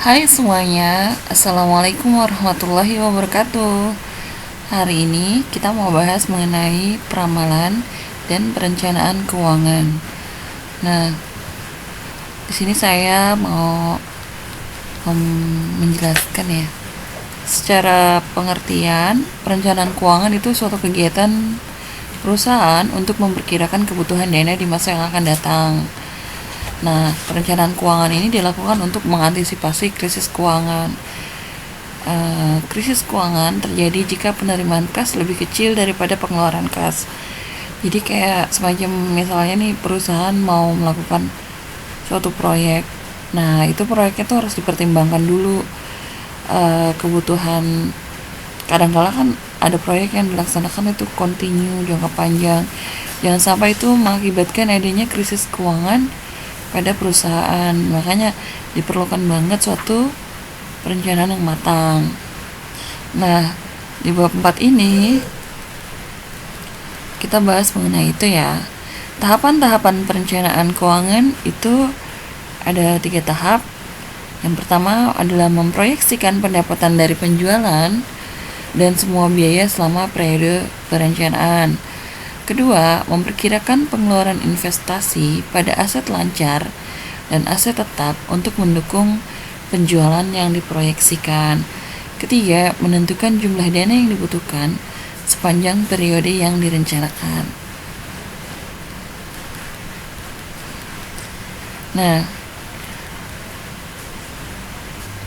Hai semuanya, Assalamualaikum warahmatullahi wabarakatuh. Hari ini kita mau bahas mengenai peramalan dan perencanaan keuangan. Nah, di sini saya mau menjelaskan ya. Secara pengertian, perencanaan keuangan itu suatu kegiatan perusahaan untuk memperkirakan kebutuhan dana di masa yang akan datang. Nah, perencanaan keuangan ini dilakukan untuk mengantisipasi krisis keuangan. Krisis keuangan terjadi jika penerimaan kas lebih kecil daripada pengeluaran kas. Jadi kayak semacam misalnya nih perusahaan mau melakukan suatu proyek. Nah, itu proyeknya tuh harus dipertimbangkan dulu kebutuhan. Kadang-kala kan ada proyek yang dilaksanakan itu kontinu jangka panjang. Jangan sampai itu mengakibatkan adanya krisis keuangan pada perusahaan. Makanya diperlukan banget suatu perencanaan yang matang. Nah, di bab 4 ini kita bahas mengenai itu ya. Tahapan-tahapan perencanaan keuangan itu ada 3 tahap. Yang pertama adalah memproyeksikan pendapatan dari penjualan dan semua biaya selama periode perencanaan. Kedua, memperkirakan pengeluaran investasi pada aset lancar dan aset tetap untuk mendukung penjualan yang diproyeksikan. Ketiga, menentukan jumlah dana yang dibutuhkan sepanjang periode yang direncanakan. Nah,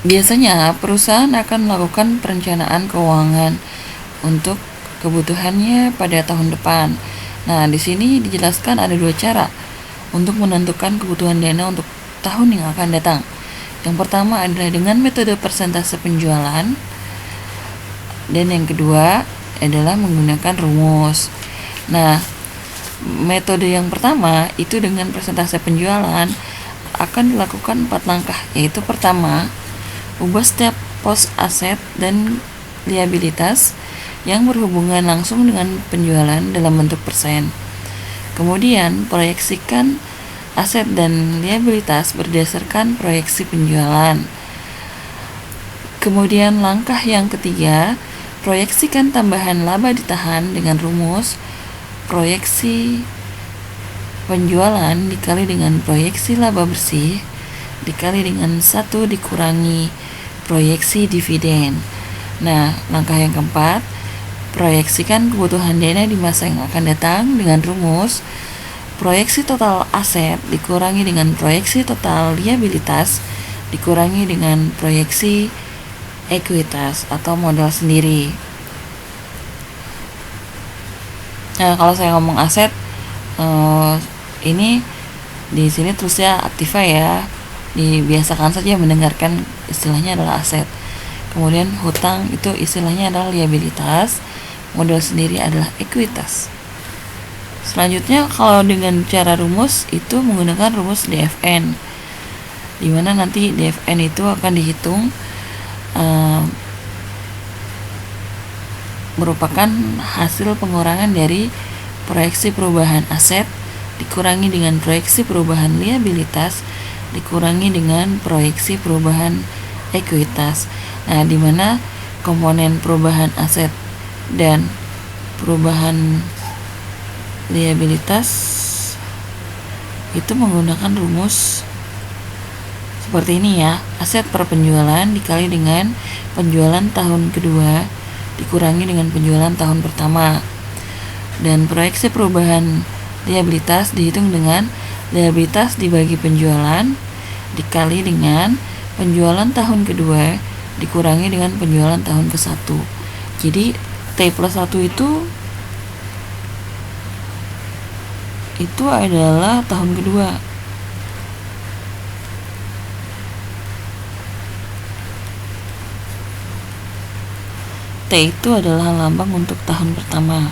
biasanya perusahaan akan melakukan perencanaan keuangan untuk kebutuhannya pada tahun depan. Nah, di sini dijelaskan ada 2 cara untuk menentukan kebutuhan dana untuk tahun yang akan datang. Yang pertama adalah dengan metode persentase penjualan, dan yang kedua adalah menggunakan rumus. Nah, metode yang pertama itu dengan persentase penjualan akan dilakukan 4 langkah, yaitu pertama, ubah setiap pos aset dan liabilitas yang berhubungan langsung dengan penjualan dalam bentuk persen. Kemudian, proyeksikan aset dan liabilitas berdasarkan proyeksi penjualan. Kemudian, langkah yang ketiga, proyeksikan tambahan laba ditahan dengan rumus proyeksi penjualan dikali dengan proyeksi laba bersih dikali dengan 1 dikurangi proyeksi dividen. Nah, langkah yang keempat, proyeksikan kebutuhan dana di masa yang akan datang dengan rumus proyeksi total aset dikurangi dengan proyeksi total liabilitas dikurangi dengan proyeksi ekuitas atau modal sendiri. Nah, kalau saya ngomong aset, ini di sini terusnya aktiva ya. Dibiasakan saja mendengarkan istilahnya adalah aset. Kemudian hutang itu istilahnya adalah liabilitas, modal sendiri adalah ekuitas. Selanjutnya kalau dengan cara rumus itu menggunakan rumus DFN, di mana nanti DFN itu akan dihitung merupakan hasil pengurangan dari proyeksi perubahan aset dikurangi dengan proyeksi perubahan liabilitas dikurangi dengan proyeksi perubahan ekuitas. Nah, di mana komponen perubahan aset dan perubahan liabilitas itu menggunakan rumus seperti ini ya. Aset per penjualan dikali dengan penjualan tahun kedua dikurangi dengan penjualan tahun pertama. Dan proyeksi perubahan liabilitas dihitung dengan liabilitas dibagi penjualan dikali dengan penjualan tahun kedua dikurangi dengan penjualan tahun ke-1. Jadi T plus 1 itu adalah tahun kedua. T itu adalah lambang untuk tahun pertama.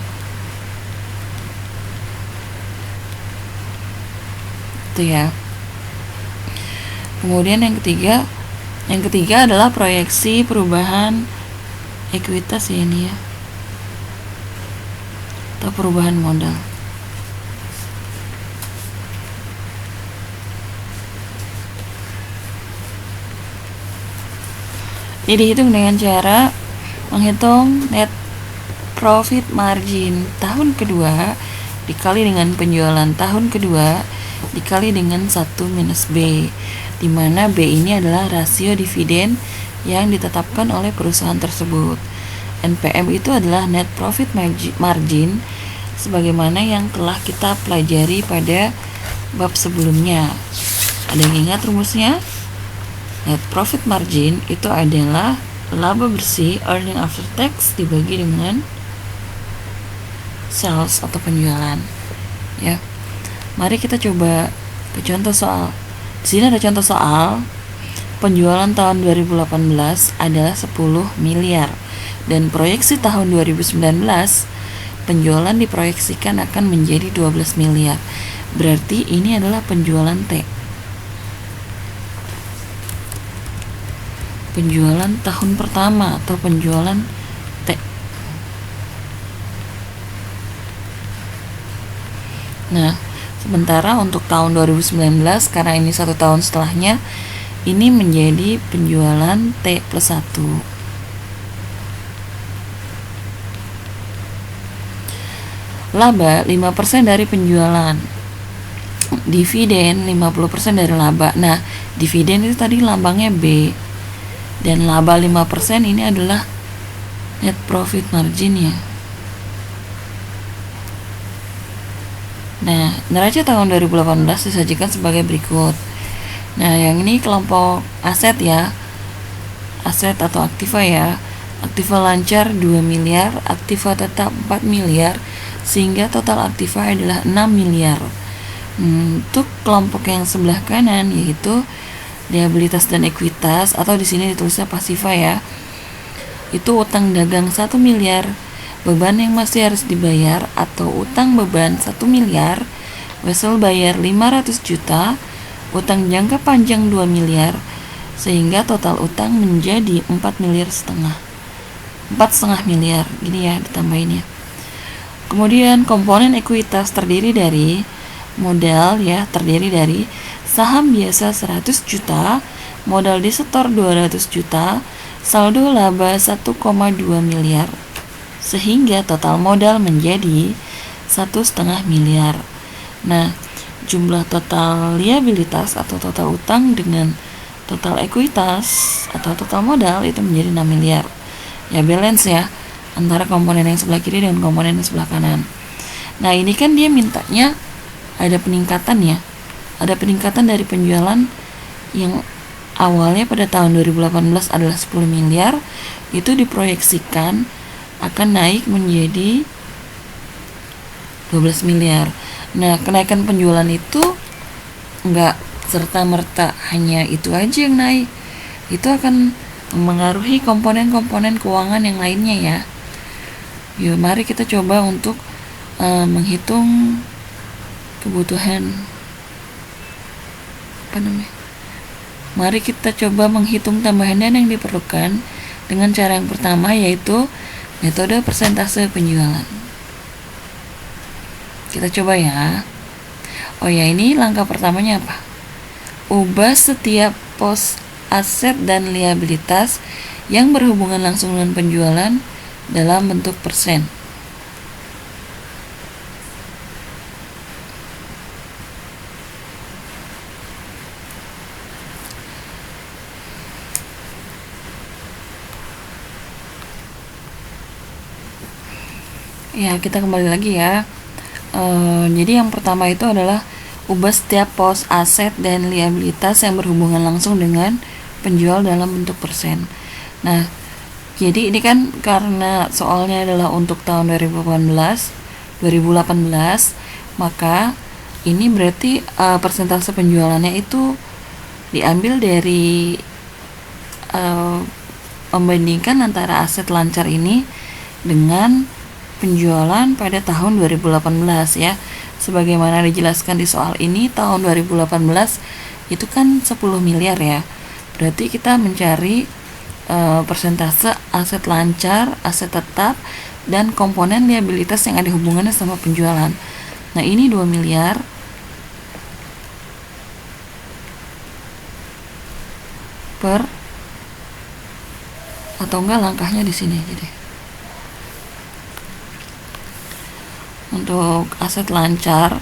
Itu ya. Kemudian yang ketiga adalah proyeksi perubahan ekuitas ya ini ya, atau perubahan modal. Ini dihitung dengan cara menghitung net profit margin tahun kedua dikali dengan penjualan tahun kedua dikali dengan 1 minus B, di mana B ini adalah rasio dividen yang ditetapkan oleh perusahaan tersebut. NPM itu adalah net profit margin sebagaimana yang telah kita pelajari pada bab sebelumnya. Ada yang ingat rumusnya? Net profit margin itu adalah laba bersih earning after tax dibagi dengan sales atau penjualan. Ya. Mari kita coba ke contoh soal. Di sini ada contoh soal. Penjualan tahun 2018 adalah 10 miliar dan proyeksi tahun 2019 penjualan diproyeksikan akan menjadi 12 miliar. Berarti ini adalah penjualan T. Penjualan tahun pertama atau penjualan T. Nah, sementara untuk tahun 2019 karena ini 1 tahun setelahnya, ini menjadi penjualan T plus 1. Laba 5% dari penjualan. Dividen 50% dari laba. Nah, dividen itu tadi lambangnya B. Dan laba 5% ini adalah net profit margin ya. Nah, neraca tahun 2018 disajikan sebagai berikut. Nah, yang ini kelompok aset ya. Aset atau aktiva ya. Aktiva lancar 2 miliar, aktiva tetap 4 miliar, sehingga total aktiva adalah 6 miliar. Untuk kelompok yang sebelah kanan yaitu liabilitas dan ekuitas atau di sini ditulisnya pasiva ya. Itu utang dagang 1 miliar, beban yang masih harus dibayar atau utang beban 1 miliar, wesel bayar 500 juta, utang jangka panjang 2 miliar, sehingga total utang menjadi 4,5 miliar. 4,5 miliar, gini ya ditambahin ya. Kemudian komponen ekuitas terdiri dari modal ya, terdiri dari saham biasa 100 juta, modal disetor 200 juta, saldo laba 1,2 miliar. Sehingga total modal menjadi 1,5 miliar. Nah, jumlah total liabilitas atau total utang dengan total ekuitas atau total modal itu menjadi 6 miliar. Ya, balance ya antara komponen yang sebelah kiri dan komponen yang sebelah kanan. Nah, ini kan dia mintanya ada peningkatan ya. Ada peningkatan dari penjualan yang awalnya pada tahun 2018 adalah 10 miliar, itu diproyeksikan akan naik menjadi 12 miliar. Nah, kenaikan penjualan itu enggak serta-merta hanya itu aja yang naik. Itu akan mengaruhi komponen-komponen keuangan yang lainnya ya. Yuk, mari kita coba untuk menghitung kebutuhan Mari kita coba menghitung tambahan dana yang diperlukan dengan cara yang pertama, yaitu metode persentase penjualan. Kita coba ya. Oh ya, ini langkah pertamanya apa? Ubah setiap pos aset dan liabilitas yang berhubungan langsung dengan penjualan dalam bentuk persen. Ya, kita kembali lagi ya. Jadi yang pertama itu adalah ubah setiap pos aset dan liabilitas yang berhubungan langsung dengan penjual dalam bentuk persen. Nah, jadi ini kan karena soalnya adalah untuk tahun 2018, maka ini berarti persentase penjualannya itu diambil dari membandingkan antara aset lancar ini dengan penjualan pada tahun 2018 ya. Sebagaimana dijelaskan di soal ini, tahun 2018 itu kan 10 miliar ya. Berarti kita mencari persentase aset lancar, aset tetap, dan komponen liabilitas yang ada hubungannya sama penjualan. Nah, ini 2 miliar per atau enggak langkahnya di sini. Jadi untuk aset lancar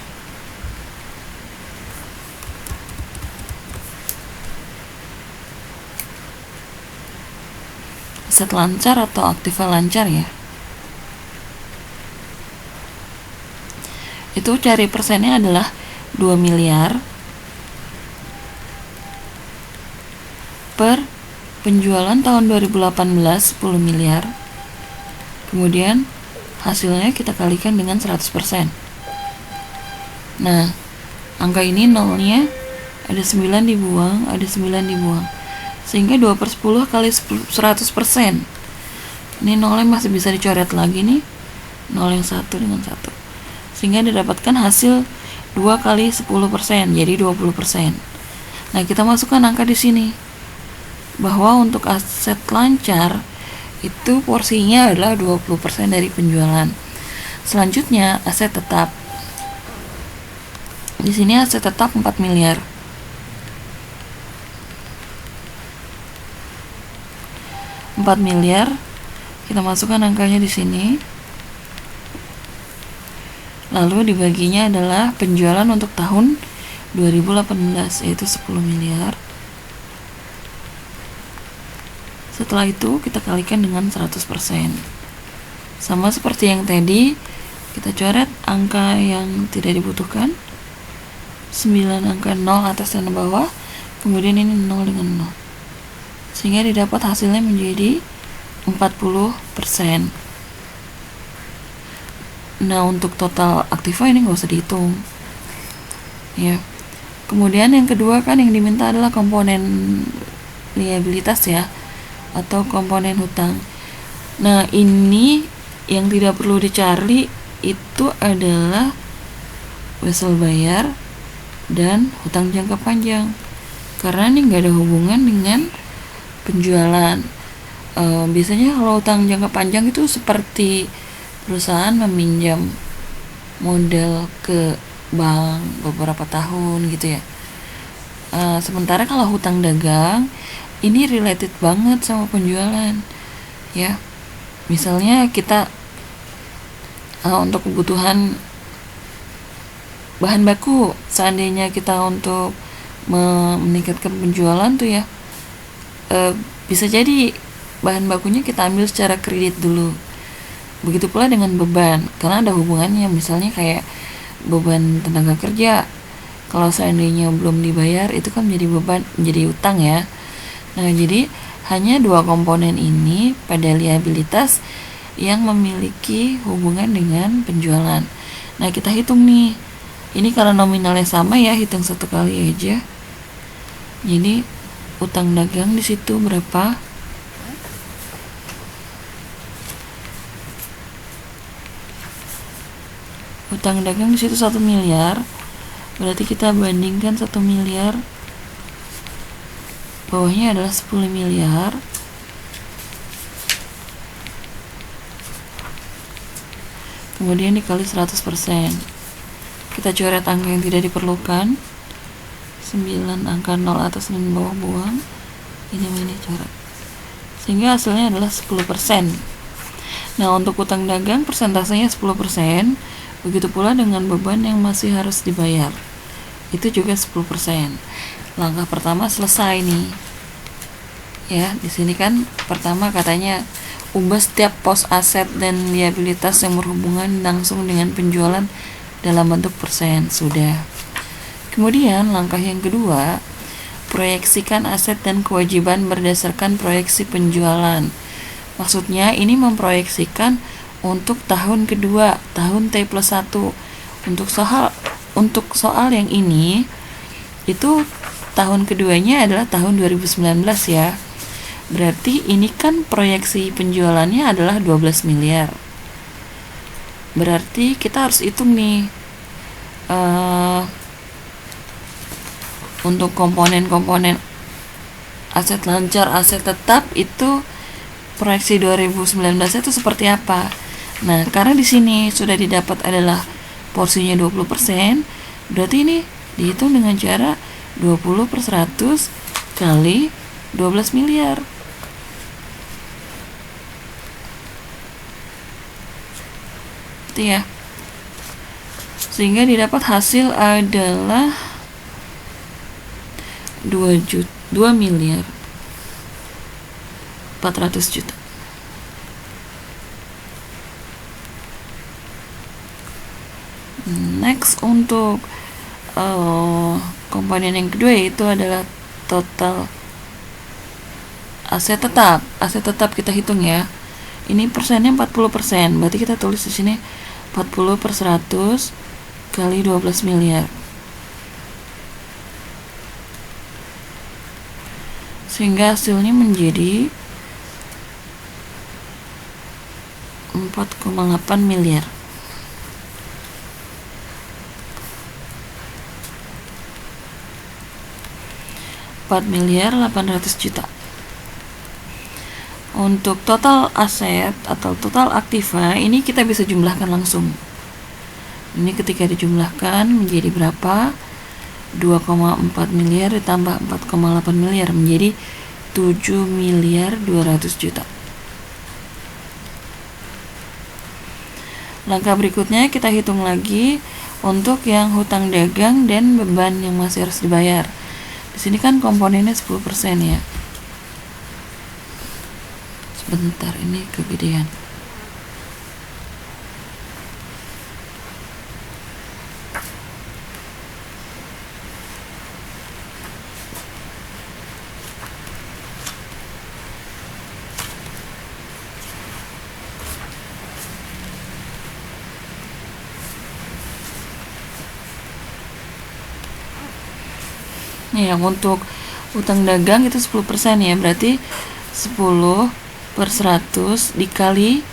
atau aktiva lancar ya, itu cari persennya adalah 2 miliar per penjualan tahun 2018 10 miliar, kemudian hasilnya kita kalikan dengan 100%. Nah, angka ini nolnya ada 9 dibuang, ada 9 dibuang, sehingga 2/10 kali 100%. Ini nolnya masih bisa dicoret lagi nih, nol yang satu dengan satu, sehingga didapatkan hasil 2 kali 10%, jadi 20%. Nah, kita masukkan angka di sini bahwa untuk aset lancar itu porsinya adalah 20% dari penjualan. Selanjutnya aset tetap. Di sini aset tetap 4 miliar. 4 miliar, kita masukkan angkanya di sini. Lalu dibaginya adalah penjualan untuk tahun 2018, yaitu 10 miliar. Setelah itu kita kalikan dengan 100%. Sama seperti yang tadi, kita coret angka yang tidak dibutuhkan, 9 angka 0 atas dan bawah, kemudian ini 0 dengan 0, sehingga didapat hasilnya menjadi 40%. Nah, untuk total aktiva ini nggak usah dihitung ya. Kemudian yang kedua kan yang diminta adalah komponen liabilitas ya, atau komponen hutang. Nah, ini yang tidak perlu dicari itu adalah wesel bayar dan hutang jangka panjang, karena ini nggak ada hubungan dengan penjualan. Biasanya kalau hutang jangka panjang itu seperti perusahaan meminjam modal ke bank beberapa tahun gitu ya. Sementara kalau hutang dagang ini related banget sama penjualan ya. Misalnya kita untuk kebutuhan bahan baku, seandainya kita untuk meningkatkan penjualan tuh ya, bisa jadi bahan bakunya kita ambil secara kredit dulu. Begitu pula dengan beban, karena ada hubungannya. Misalnya kayak beban tenaga kerja, kalau seandainya belum dibayar itu kan menjadi beban, menjadi utang ya. Nah, jadi hanya dua komponen ini pada liabilitas yang memiliki hubungan dengan penjualan. Nah, kita hitung nih. Ini karena nominalnya sama ya, hitung satu kali aja. Jadi utang dagang di situ berapa? Utang dagang di situ 1 miliar. Berarti kita bandingkan 1 miliar, bawahnya adalah 10 miliar. Kemudian dikali 100%. Kita coret angka yang tidak diperlukan. 9 angka 0 atas dan bawah buang. Ini coret. Sehingga hasilnya adalah 10%. Nah, untuk utang dagang persentasenya 10%. Begitu pula dengan beban yang masih harus dibayar. Itu juga 10%. Langkah pertama selesai nih. Ya, di sini kan pertama katanya ubah setiap pos aset dan liabilitas yang berhubungan langsung dengan penjualan dalam bentuk persen. Sudah. Kemudian langkah yang kedua, proyeksikan aset dan kewajiban berdasarkan proyeksi penjualan. Maksudnya ini memproyeksikan untuk tahun kedua, tahun T+1. Untuk soal yang ini itu tahun keduanya adalah tahun 2019 ya. Berarti ini kan proyeksi penjualannya adalah 12 miliar. Berarti kita harus hitung nih untuk komponen-komponen aset lancar, aset tetap itu proyeksi 2019 itu seperti apa. Nah, karena di sini sudah didapat adalah porsinya 20%, berarti ini dihitung dengan cara 20/100 kali 12 miliar. gitu ya. Sehingga didapat hasil adalah 2 miliar 400 juta. Next, untuk komponen yang kedua yaitu adalah total aset tetap. Aset tetap kita hitung ya. Ini persennya 40%. Berarti kita tulis di sini 40/100 kali 12 miliar. Sehingga hasilnya menjadi 4,8 miliar. $4.800.000.000. Untuk total aset atau total aktiva ini kita bisa jumlahkan langsung. Ini ketika dijumlahkan menjadi berapa? 2,4 miliar ditambah 4,8 miliar menjadi 7.200.000.000. Langkah berikutnya kita hitung lagi untuk yang hutang dagang dan beban yang masih harus dibayar. Di sini kan komponennya 10% ya. Sebentar, ini kegedean. Ya, untuk utang dagang itu 10% ya, berarti 10/100 dikali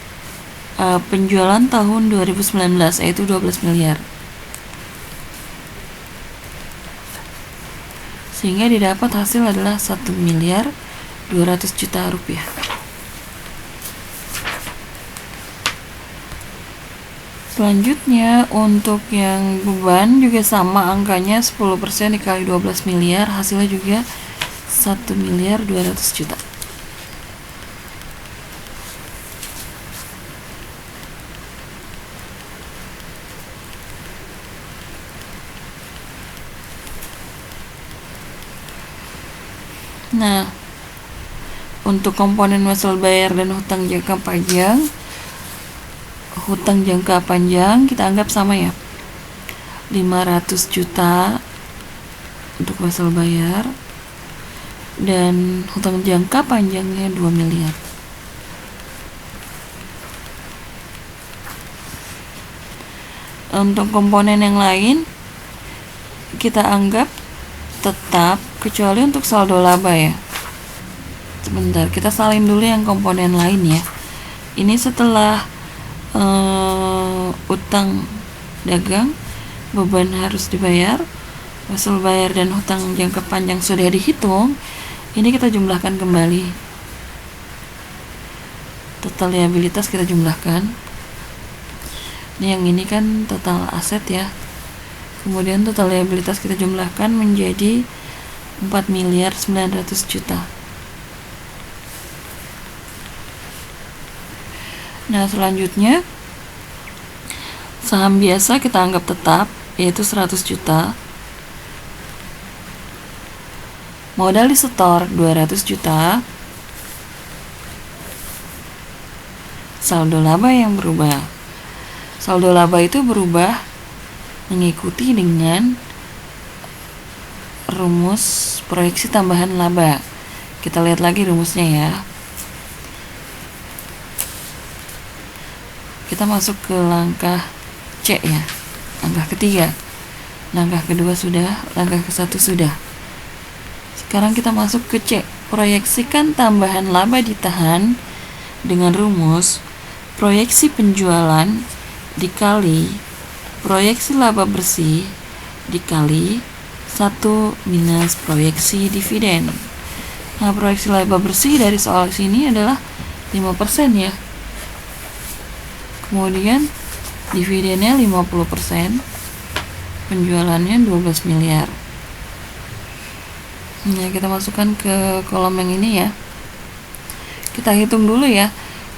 penjualan tahun 2019 yaitu 12 miliar. Sehingga didapat hasil adalah 1.200.000.000 rupiah. Selanjutnya untuk yang beban juga sama angkanya, 10% dikali 12 miliar, hasilnya juga 1.200.000.000. Nah, untuk komponen wesel bayar dan hutang jangka panjang, hutang jangka panjang kita anggap sama ya, 500 juta untuk wesel bayar dan hutang jangka panjangnya 2 miliar. Untuk komponen yang lain kita anggap tetap kecuali untuk saldo laba ya. Sebentar, kita salin dulu yang komponen lain ya. Ini setelah utang dagang, beban harus dibayar, wesel bayar dan hutang jangka panjang sudah dihitung. Ini kita jumlahkan kembali. Total liabilitas kita jumlahkan. Ini yang ini kan total aset ya. Kemudian total liabilitas kita jumlahkan menjadi 4.900.000.000. Nah, selanjutnya saham biasa kita anggap tetap yaitu 100 juta. Modal disetor 200 juta. Saldo laba yang berubah. Saldo laba itu berubah mengikuti dengan rumus proyeksi tambahan laba. Kita lihat lagi rumusnya ya. Kita masuk ke langkah C ya, langkah ketiga. Langkah kedua sudah, langkah ke-1 sudah. Sekarang kita masuk ke C. Proyeksikan tambahan laba ditahan dengan rumus proyeksi penjualan dikali proyeksi laba bersih dikali 1 minus proyeksi dividen. Nah, proyeksi laba bersih dari soal sini adalah 5% ya. Kemudian dividennya 50%, penjualannya 12 miliar. Nah, kita masukkan ke kolom yang ini ya. Kita hitung dulu ya.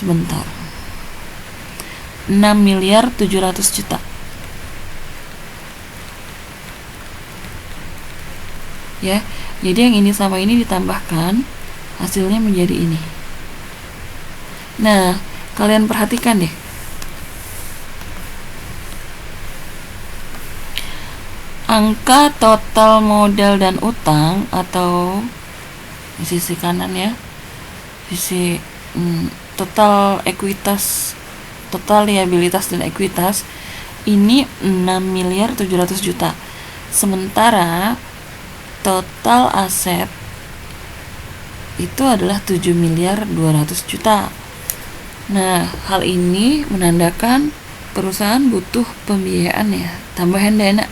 sebentar, 6.700.000.000. Ya, jadi yang ini sama ini ditambahkan, hasilnya menjadi ini. Nah, kalian perhatikan deh, angka total modal dan utang, atau di sisi kanan ya, sisi total ekuitas, total liabilitas dan ekuitas, ini 6.700.000.000. Sementara total aset itu adalah 7.200.000.000. Nah, hal ini menandakan perusahaan butuh pembiayaan ya, tambahan dana.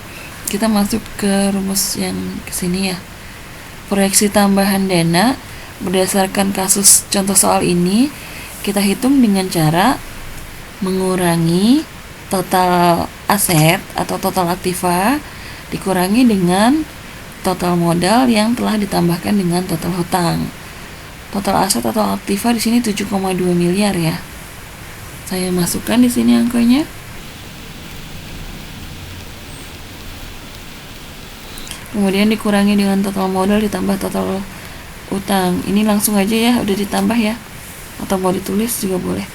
Kita masuk ke rumus yang kesini ya. Proyeksi tambahan dana berdasarkan kasus contoh soal ini, kita hitung dengan cara mengurangi total aset atau total aktiva dikurangi dengan total modal yang telah ditambahkan dengan total hutang. Total aset atau aktiva di sini 7,2 miliar ya. Saya masukkan di sini angkanya. Kemudian dikurangi dengan total modal ditambah total utang. Ini langsung aja ya, udah ditambah ya. Atau mau ditulis juga boleh.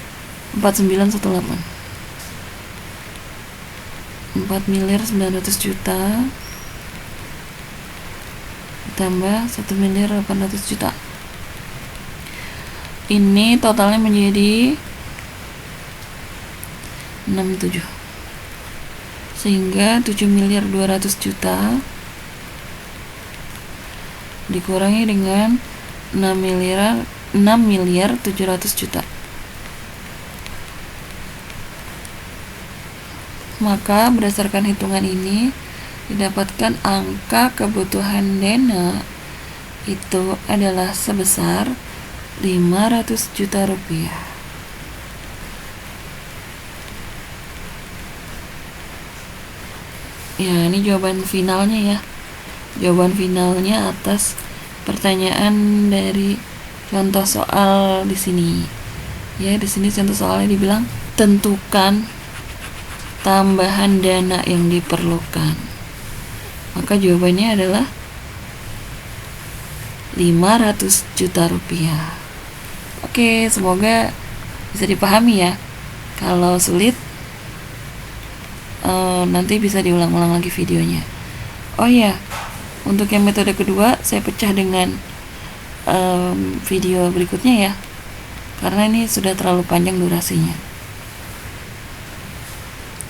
4918. 4.900.000.000 ditambah 1.800.000.000. Ini totalnya menjadi 67. Sehingga 7.200.000.000 dikurangi dengan 6.700.000.000. Maka berdasarkan hitungan ini didapatkan angka kebutuhan dana itu adalah sebesar 500 juta rupiah. Ya, ini jawaban finalnya ya. Jawaban finalnya atas pertanyaan dari contoh soal di sini. Ya, di sini contoh soalnya dibilang tentukan tambahan dana yang diperlukan. Maka jawabannya adalah 500 juta rupiah. Oke, semoga bisa dipahami ya. Kalau sulit, nanti bisa diulang-ulang lagi videonya. Oh ya, untuk yang metode kedua saya pecah dengan video berikutnya ya, karena ini sudah terlalu panjang durasinya.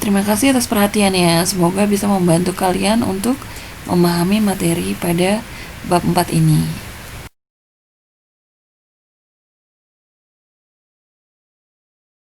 Terima kasih atas perhatiannya. Semoga bisa membantu kalian untuk memahami materi pada bab 4 ini.